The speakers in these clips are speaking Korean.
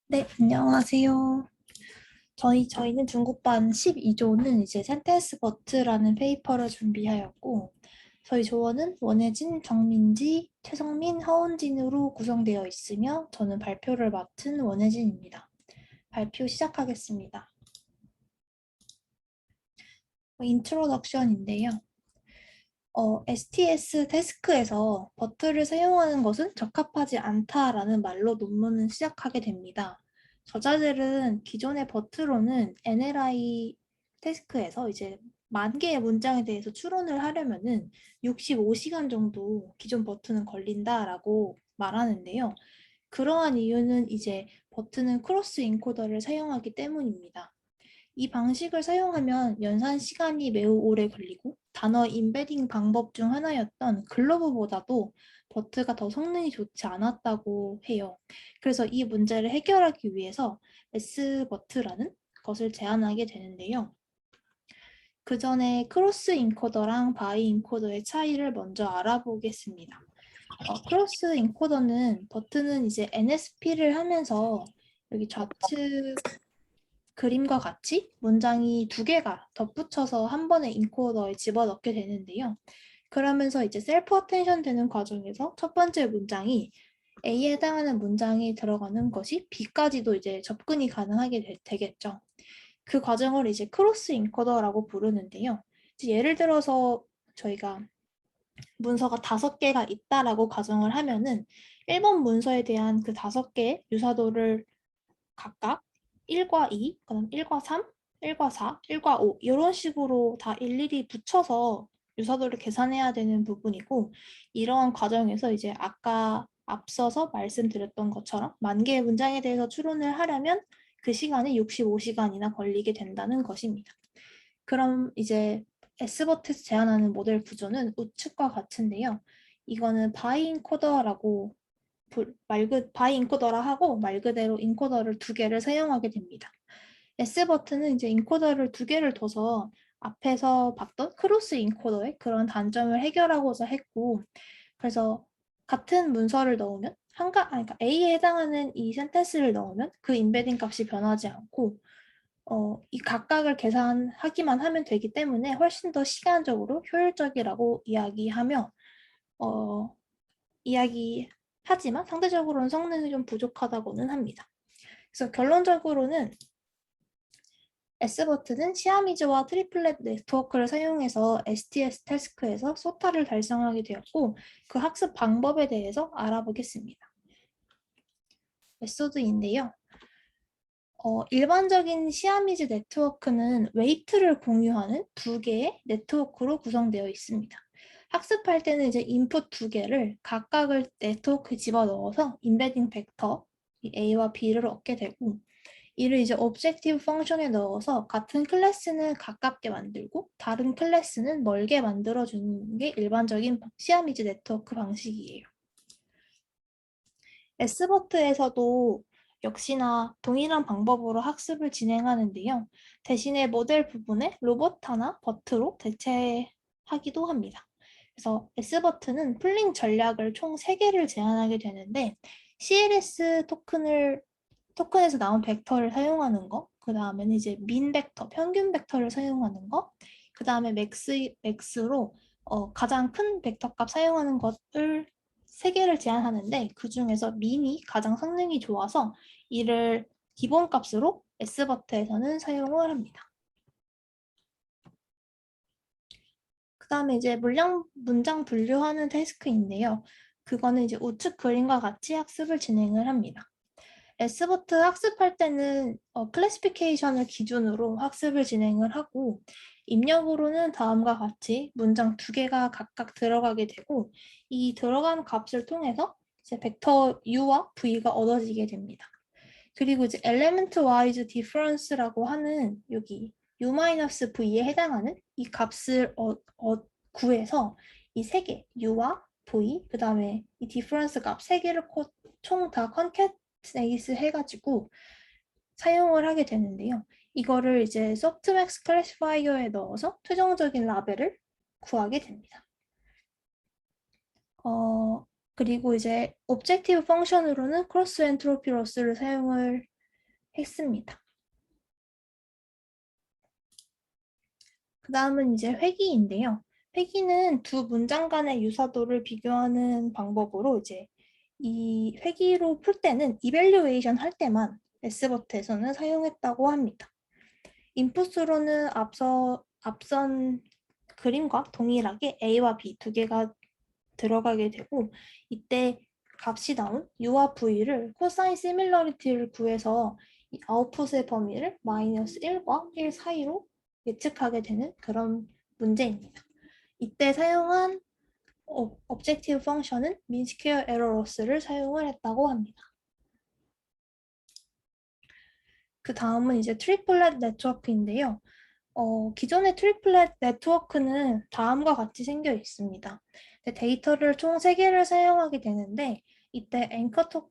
네, 안녕하세요. 저희는 중국반 12조는 이제 센텐스 버트라는 페이퍼를 준비하였고, 저희 조원은 원혜진, 정민지, 최성민, 허은진으로 구성되어 있으며, 저는 발표를 맡은 원혜진입니다. 발표 시작하겠습니다. 인트로덕션인데요. STS 태스크에서 버트를 사용하는 것은 적합하지 않다라는 말로 논문을 시작하게 됩니다. 저자들은 기존의 버트로는 NLI 태스크에서 이제 10,000개의 문장에 대해서 추론을 하려면은 65시간 정도 기존 버트는 걸린다라고 말하는데요. 그러한 이유는 이제 버트는 크로스 인코더를 사용하기 때문입니다. 이 방식을 사용하면 연산 시간이 매우 오래 걸리고 단어 임베딩 방법 중 하나였던 글로브보다도 버트가 더 성능이 좋지 않았다고 해요. 그래서 이 문제를 해결하기 위해서 S버트라는 것을 제안하게 되는데요. 그 전에 크로스 인코더랑 바이 인코더의 차이를 먼저 알아보겠습니다. 크로스 인코더는 버트는 이제 NSP를 하면서 여기 좌측 그림과 같이 문장이 두 개가 덧붙여서 한 번에 인코더에 집어넣게 되는데요. 그러면서 이제 셀프 어텐션 되는 과정에서 첫 번째 문장이 A에 해당하는 문장이 들어가는 것이 B까지도 이제 접근이 가능하게 되겠죠. 그 과정을 이제 크로스 인코더라고 부르는데요. 이제 예를 들어서 저희가 문서가 5개가 있다라고 가정을 하면은 1번 문서에 대한 그 5개의 유사도를 각각 1과 2, 그다음 1과 3, 1과 4, 1과 5 이런 식으로 다 일일이 붙여서 유사도를 계산해야 되는 부분이고 이러한 과정에서 이제 아까 앞서서 말씀드렸던 것처럼 10,000개의 문장에 대해서 추론을 하려면 그 시간이 65시간이나 걸리게 된다는 것입니다. 그럼 이제 S버트에서 제안하는 모델 구조는 우측과 같은데요. 이거는 바이 인코더라고 바이 인코더라 하고 말 그대로 인코더를 2개를 사용하게 됩니다. S버튼은 이제 인코더를 2개를 둬서 앞에서 봤던 크로스 인코더의 그런 단점을 해결하고자 했고, 그래서 같은 문서를 넣으면 그러니까 A에 해당하는 이 센텐스를 넣으면 그 임베딩 값이 변하지 않고 이 각각을 계산하기만 하면 되기 때문에 훨씬 더 시간적으로 효율적이라고 어, 이야기하지만 상대적으로는 성능이 좀 부족하다고는 합니다. 그래서 결론적으로는 S버튼은 시아미즈와 트리플렛 네트워크를 사용해서 STS 태스크에서 소타를 달성하게 되었고 그 학습 방법에 대해서 알아보겠습니다. 메소드인데요. 일반적인 시아미즈 네트워크는 웨이트를 공유하는 2개의 네트워크로 구성되어 있습니다. 학습할 때는 이제 인풋 2개를 각각을 네트워크에 집어넣어서 임베딩 벡터 A와 B를 얻게 되고 이를 이제 objective 펑션에 넣어서 같은 클래스는 가깝게 만들고 다른 클래스는 멀게 만들어주는 게 일반적인 시아미즈 네트워크 방식이에요. S버트에서도 역시나 동일한 방법으로 학습을 진행하는데요. 대신에 모델 부분에 로버타나 버트로 대체하기도 합니다. 그래서 S버트는 풀링 전략을 총 3개를 제안하게 되는데 CLS 토큰에서 나온 벡터를 사용하는 거, 그 다음에는 이제 민 벡터, 평균 벡터를 사용하는 거, 그 다음에 맥스로 가장 큰 벡터 값 사용하는 것을 3개를 제안하는데 그 중에서 민이 가장 성능이 좋아서 이를 기본 값으로 S버트에서는 사용을 합니다. 그 다음에 이제 문장 분류하는 태스크인데요. 그거는 이제 우측 그림과 같이 학습을 진행을 합니다. S버트 학습할 때는 클래시피케이션을 기준으로 학습을 진행을 하고 입력으로는 다음과 같이 문장 2개가 각각 들어가게 되고 이 들어간 값을 통해서 이제 벡터 U와 V가 얻어지게 됩니다. 그리고 이제 element wise difference라고 하는 여기 U-V에 해당하는 이 값을 구해서 이 3개 U와 V 그 다음에 이 difference 값 3개를 총 다 concatenate 해가지고 사용을 하게 되는데요. 이거를 이제 softmax classifier에 넣어서 최종적인 라벨을 구하게 됩니다. 그리고 이제 objective function으로는 cross entropy loss를 사용을 했습니다. 그 다음은 이제 회귀인데요. 회귀는 두 문장 간의 유사도를 비교하는 방법으로 이제 이 회귀로 풀 때는 이밸류에이션 할 때만 S버트에서는 사용했다고 합니다. 인풋으로는 앞선 그림과 동일하게 A와 B 두 개가 들어가게 되고 이때 값이 나온 U와 V를 코사인 시밀러리티를 구해서 이 아웃풋의 범위를 마이너스 1과 1 사이로 예측하게 되는 그런 문제입니다. 이때 사용한 objective 펑션은 mean square error loss를 사용을 했다고 합니다. 그 다음은 이제 트리플렛 네트워크인데요. 기존의 트리플렛 네트워크는 다음과 같이 생겨 있습니다. 데이터를 총 3개를 사용하게 되는데 이때 앵커랑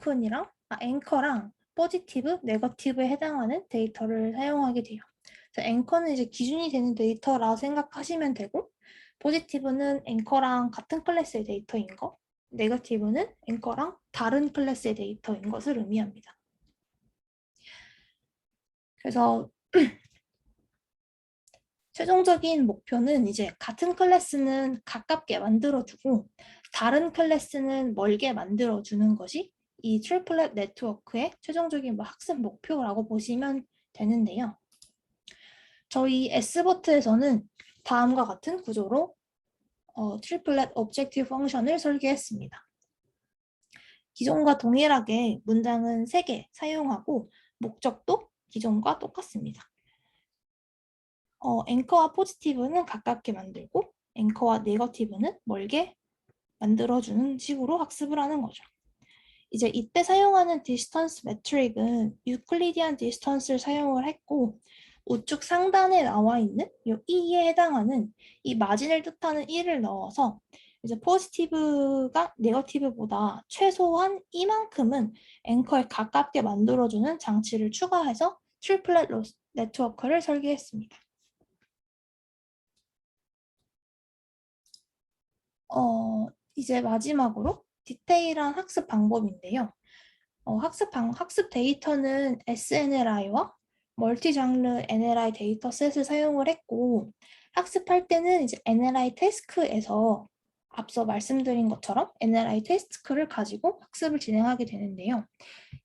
포지티브, 네거티브에 해당하는 데이터를 사용하게 돼요. 앵커는 이제 기준이 되는 데이터라 생각하시면 되고 포지티브는 앵커랑 같은 클래스의 데이터인 거, 네거티브는 앵커랑 다른 클래스의 데이터인 것을 의미합니다. 그래서 최종적인 목표는 이제 같은 클래스는 가깝게 만들어주고 다른 클래스는 멀게 만들어주는 것이 이 트리플렛 네트워크의 최종적인 학습 목표라고 보시면 되는데요. 저희 S버트에서는 다음과 같은 구조로 트리플렛 오브젝티브 펑션을 설계했습니다. 기존과 동일하게 문장은 3개 사용하고 목적도 기존과 똑같습니다. 앵커와 포지티브는 가깝게 만들고 앵커와 네거티브는 멀게 만들어주는 식으로 학습을 하는 거죠. 이제 이때 사용하는 디스턴스 매트릭은 유클리디안 디스턴스를 사용을 했고 우측 상단에 나와 있는 이 E에 해당하는 이 마진을 뜻하는 1을 넣어서 이제 포지티브가 네거티브보다 최소한 이만큼은 앵커에 가깝게 만들어주는 장치를 추가해서 트리플렛 네트워크를 설계했습니다. 이제 마지막으로 디테일한 학습 방법인데요. 학습 데이터는 SNLI와 멀티 장르 NLI 데이터셋을 사용을 했고 학습할 때는 이제 NLI 태스크에서 앞서 말씀드린 것처럼 NLI 태스크를 가지고 학습을 진행하게 되는데요.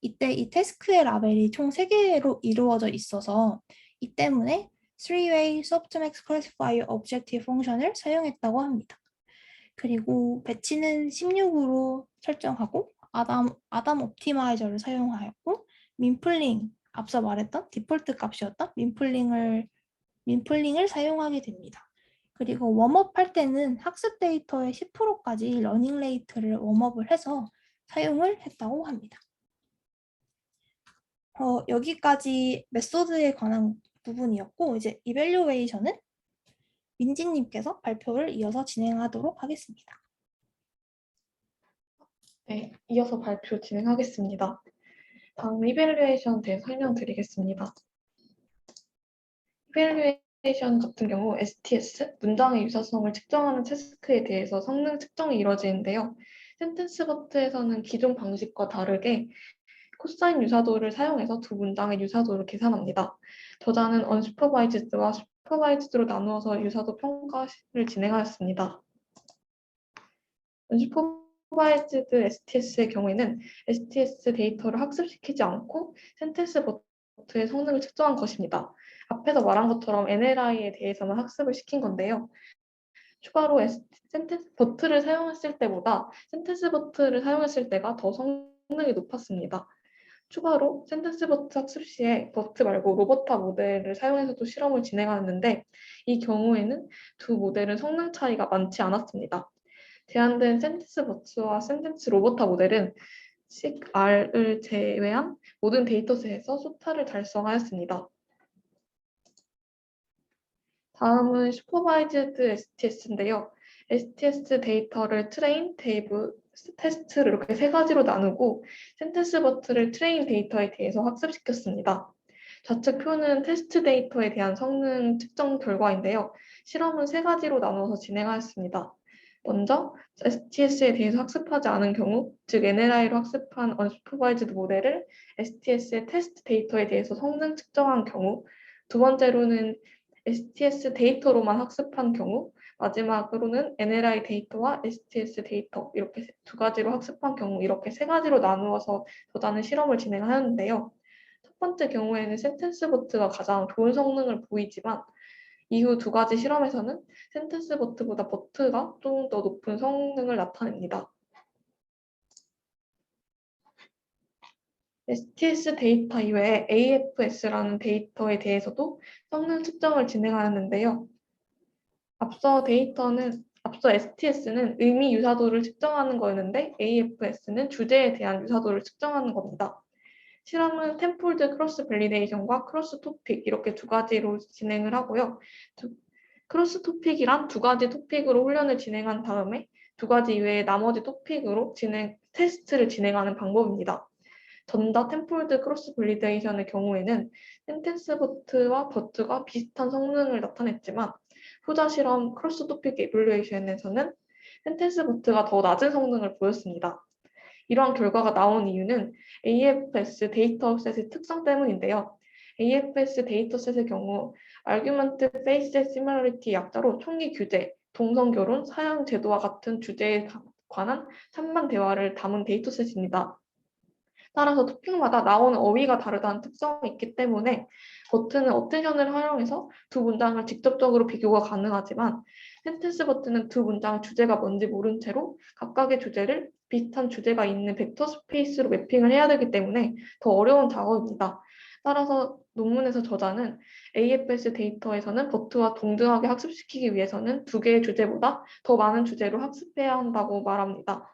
이때 이 태스크의 라벨이 총 3개로 이루어져 있어서 이 때문에 Three-way softmax classifier objective 펑션을 사용했다고 합니다. 그리고 배치는 16으로 설정하고 아담 옵티마이저를 사용하였고 민플링 앞서 말했던 디폴트 값이었던 민플링을 사용하게 됩니다. 그리고 웜업 할 때는 학습 데이터의 10%까지 러닝 레이트를 웜업을 해서 사용을 했다고 합니다. 여기까지 메소드에 관한 부분이었고 이제 이밸류에이션은 민지님께서 발표를 이어서 진행하도록 하겠습니다. 네, 이어서 발표 진행하겠습니다. 다음 이밸류에이션 대해 설명드리겠습니다. 이밸류에이션 같은 경우 STS, 문장의 유사성을 측정하는 태스크에 대해서 성능 측정이 이루어지는데요. 센텐스버트에서는 기존 방식과 다르게 코사인 유사도를 사용해서 두 문장의 유사도를 계산합니다. 저자는 unsupervised와 supervised로 나누어서 유사도 평가를 진행하였습니다. unsupervised STS의 경우에는 STS 데이터를 학습시키지 않고 센텐스 버트의 성능을 측정한 것입니다. 앞에서 말한 것처럼 NLI에 대해서는 학습을 시킨 건데요. 추가로 센텐스 버트를 사용했을 때보다 센텐스 버트를 사용했을 때가 더 성능이 높았습니다. 추가로 센텐스 버트 학습 시에 버트 말고 로버타 모델을 사용해서도 실험을 진행하였는데 이 경우에는 두 모델은 성능 차이가 많지 않았습니다. 제한된 센텐스 버츠와 센텐스 로버타 모델은 SIG-R을 제외한 모든 데이터셋에서 소타를 달성하였습니다. 다음은 슈퍼바이즈드 STS인데요. STS 데이터를 트레인, 데이브, 테스트를 이렇게 3가지로 나누고 센텐스 버트를 트레인 데이터에 대해서 학습시켰습니다. 좌측 표는 테스트 데이터에 대한 성능 측정 결과인데요. 실험은 3가지로 나누어서 진행하였습니다. 먼저 STS에 대해서 학습하지 않은 경우, 즉 NLI로 학습한 unsupervised 모델을 STS의 테스트 데이터에 대해서 성능 측정한 경우, 두 번째로는 STS 데이터로만 학습한 경우, 마지막으로는 NLI 데이터와 STS 데이터 이렇게 두 가지로 학습한 경우 이렇게 세 가지로 나누어서 저자는 실험을 진행하였는데요. 첫 번째 경우에는 센텐스보트가 가장 좋은 성능을 보이지만 이후 두 가지 실험에서는 센텐스보트보다 보트가 조금 더 높은 성능을 나타냅니다. STS 데이터 이외에 AFS라는 데이터에 대해서도 성능 측정을 진행하였는데요. 앞서 STS는 의미 유사도를 측정하는 거였는데 AFS는 주제에 대한 유사도를 측정하는 겁니다. 실험은 텐폴드 크로스 밸리데이션과 크로스 토픽 이렇게 두 가지로 진행을 하고요. 크로스 토픽이란 두 가지 토픽으로 훈련을 진행한 다음에 두 가지 이외에 나머지 토픽으로 테스트를 진행하는 방법입니다. 전자 텐폴드 크로스 밸리데이션의 경우에는 센텐스보트와 버트가 비슷한 성능을 나타냈지만 후자 실험 크로스 토픽 이블루에이션에서는 센텐스보트가 더 낮은 성능을 보였습니다. 이러한 결과가 나온 이유는 AFS 데이터셋의 특성 때문인데요. AFS 데이터셋의 경우 Argument Based Similarity 약자로 총기 규제, 동성 결혼, 사형 제도와 같은 주제에 관한 찬반 대화를 담은 데이터셋입니다. 따라서 토픽마다 나오는 어휘가 다르다는 특성이 있기 때문에 버튼은 어텐션을 활용해서 두 문장을 직접적으로 비교가 가능하지만 센텐스 버튼은 두 문장 주제가 뭔지 모른 채로 각각의 주제를 비슷한 주제가 있는 벡터 스페이스로 매핑을 해야 되기 때문에 더 어려운 작업입니다. 따라서 논문에서 저자는 AFS 데이터에서는 버트와 동등하게 학습시키기 위해서는 두 개의 주제보다 더 많은 주제로 학습해야 한다고 말합니다.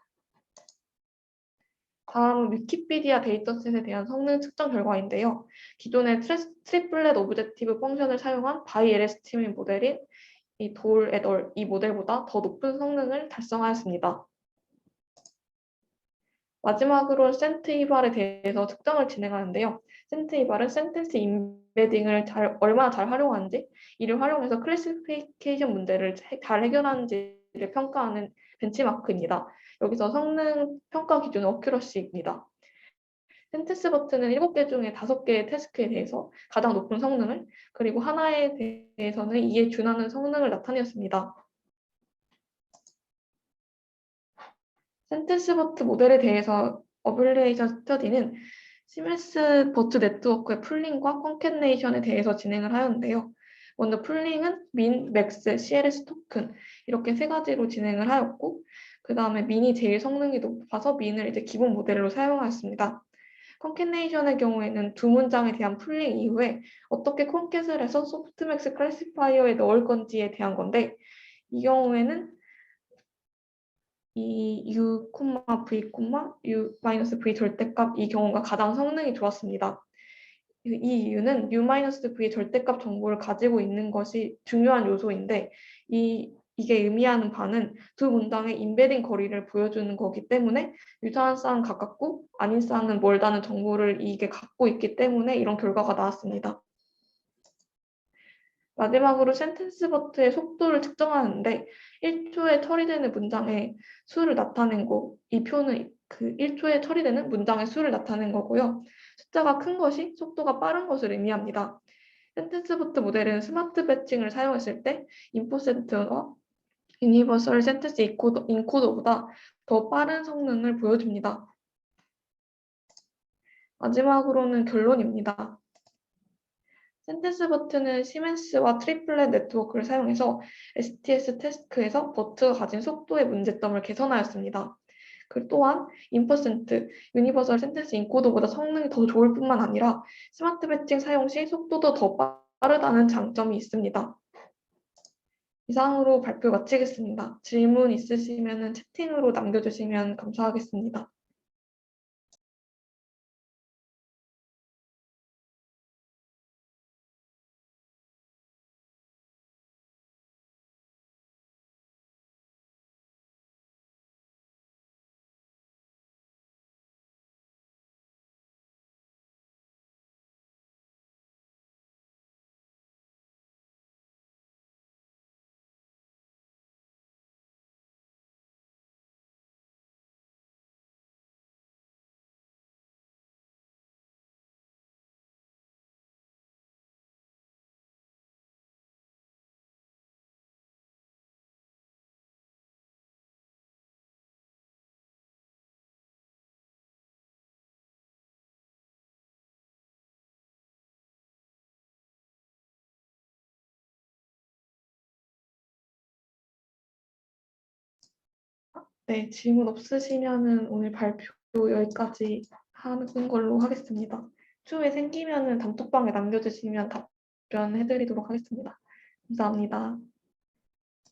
다음은 위키피디아 데이터셋에 대한 성능 측정 결과인데요. 기존의 트리플렛 오브젝티브 펑션을 사용한 바이LSTM 모델인 이 돌 에덜 이 모델보다 더 높은 성능을 달성하였습니다. 마지막으로 센트이발에 대해서 측정을 진행하는데요. 센트이발은 센텐스 임베딩을 얼마나 잘 활용하는지, 이를 활용해서 클래시피케이션 문제를 잘 해결하는지를 평가하는 벤치마크입니다. 여기서 성능 평가 기준은 어큐러시입니다. 센텐스 버튼은 7개 중에 5개의 태스크에 대해서 가장 높은 성능을, 그리고 하나에 대해서는 이에 준하는 성능을 나타내었습니다. 센텐스 버트 모델에 대해서 어블레이션 스터디는 시멘스 버트 네트워크의 풀링과 콘캐네이션에 대해서 진행을 하였는데요. 먼저 풀링은 민, 맥스, CLS 토큰 이렇게 세 가지로 진행을 하였고 그 다음에 민이 제일 성능이 높아서 민을 이제 기본 모델로 사용하였습니다. 콘캐네이션의 경우에는 두 문장에 대한 풀링 이후에 어떻게 콘캣을 해서 소프트맥스 클래시파이어에 넣을 건지에 대한 건데 이 경우에는 이 u, v, u v 절대값 이 경우가 가장 성능이 좋았습니다. 이 이유는 u-v의 절대값 정보를 가지고 있는 것이 중요한 요소인데 이게 의미하는 바는 두 문장의 임베딩 거리를 보여주는 거기 때문에 유사한 쌍은 가깝고 아닌 쌍은 멀다는 정보를 이게 갖고 있기 때문에 이런 결과가 나왔습니다. 마지막으로 센텐스 버트의 속도를 측정하는데 1초에 처리되는 문장의 수를 나타낸 거, 이 표는 그 1초에 처리되는 문장의 수를 나타낸 거고요. 숫자가 큰 것이 속도가 빠른 것을 의미합니다. 센텐스 버트 모델은 스마트 배칭을 사용했을 때 인포센트와 유니버설 센텐스 인코더보다 더 빠른 성능을 보여줍니다. 마지막으로는 결론입니다. 센텐스 버튼은 시멘스와 트리플렛 네트워크를 사용해서 STS 태스크에서 버트가 가진 속도의 문제점을 개선하였습니다. 그 또한 인퍼센트, 유니버설 센텐스 인코더보다 성능이 더 좋을 뿐만 아니라 스마트 배칭 사용 시 속도도 더 빠르다는 장점이 있습니다. 이상으로 발표 마치겠습니다. 질문 있으시면 채팅으로 남겨주시면 감사하겠습니다. 네, 질문 없으시면은 오늘 발표 여기까지 하는 걸로 하겠습니다. 추후에 생기면은 단톡방에 남겨주시면 답변해드리도록 하겠습니다. 감사합니다.